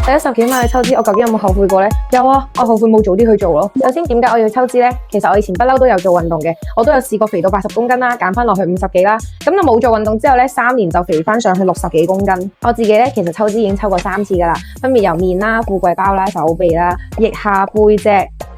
第10幾萬去抽脂，我究竟有冇後悔過呢？有啊，我後悔冇早啲去做咯。首先，點解我要抽脂呢？其實我以前不嬲都有做運動嘅，我都有試過肥到80公斤啦，減翻落去50幾啦。咁就冇做運動之後呢，3年就肥翻上去60幾公斤。我自己呢，其實抽脂已經抽過3次噶啦，分別由面啦、富貴包啦、手臂啦、腋下、背脊、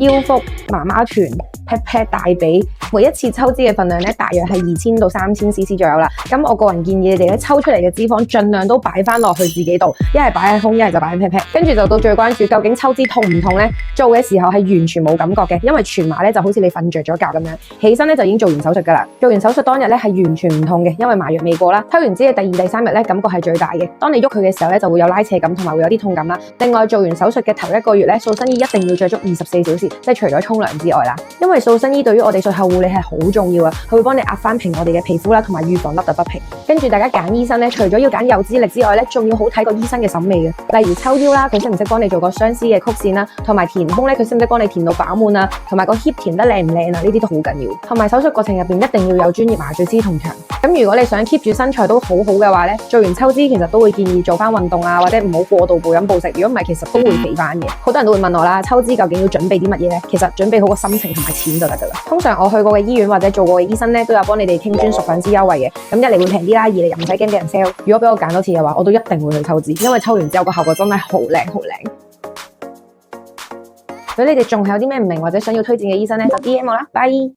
腰腹、媽媽臀、pat pat 大髀，每一次抽脂嘅份量呢，大約係2000到3000 cc 左右啦。咁我個人建議你哋咧，抽出嚟嘅脂肪盡量都擺翻落去自己度，一係擺喺胸，一係就擺喺 pat pat。跟住就到最關注，究竟抽脂痛唔痛呢？做嘅時候係完全冇感覺嘅，因為全麻咧就好似你瞓着咗覺咁樣，起身咧就已經做完手術噶啦。做完手術當日咧係完全唔痛嘅，因為麻藥未過啦。抽完脂嘅第2、第3日咧，感覺係最大嘅。當你喐佢嘅時候咧，就會有拉扯感同埋會有啲痛感啦。另外做完手術嘅頭1個月咧，塑身衣一定要着足24小時，即係除咗沖涼之外啦。因為塑身衣對於我哋術後護理係好重要啊，佢會幫你壓翻平我哋嘅皮膚啦，同埋預防凹凸不平。跟住大家揀醫生咧，除咗要揀有資歷之外咧，仲要好睇個醫生嘅審美嘅。例如抽腰啦，佢識唔識幫你做個雙絲嘅曲線啦，同埋填胸咧，佢識唔識幫你填到飽滿啊，同埋個 hip 填得靚唔靚啊，呢啲都好緊要。同埋手術過程入邊一定要有專業麻醉師同場。咁如果你想 keep 住身材都好好嘅話咧，做完抽脂其實都會建議做翻運動啊，或者唔好過度暴飲暴食。如果唔係，其實都會肥翻嘅。好多人都會問我啦，抽脂究竟要準備啲乜嘢咧？其實準備好個心情同埋錢就得噶啦。通常我去過嘅醫院或者做過嘅醫生咧，都有幫你哋傾專屬粉絲優惠嘅。咁一嚟會平啲啦，二嚟又唔使驚俾人 sell。如果俾我揀多次嘅話，我都一定會去抽脂，因為抽完之後個效果真係好靚好靚。如果你哋仲有啲咩唔明或者想要推薦嘅醫生咧，就 DM 我啦，拜。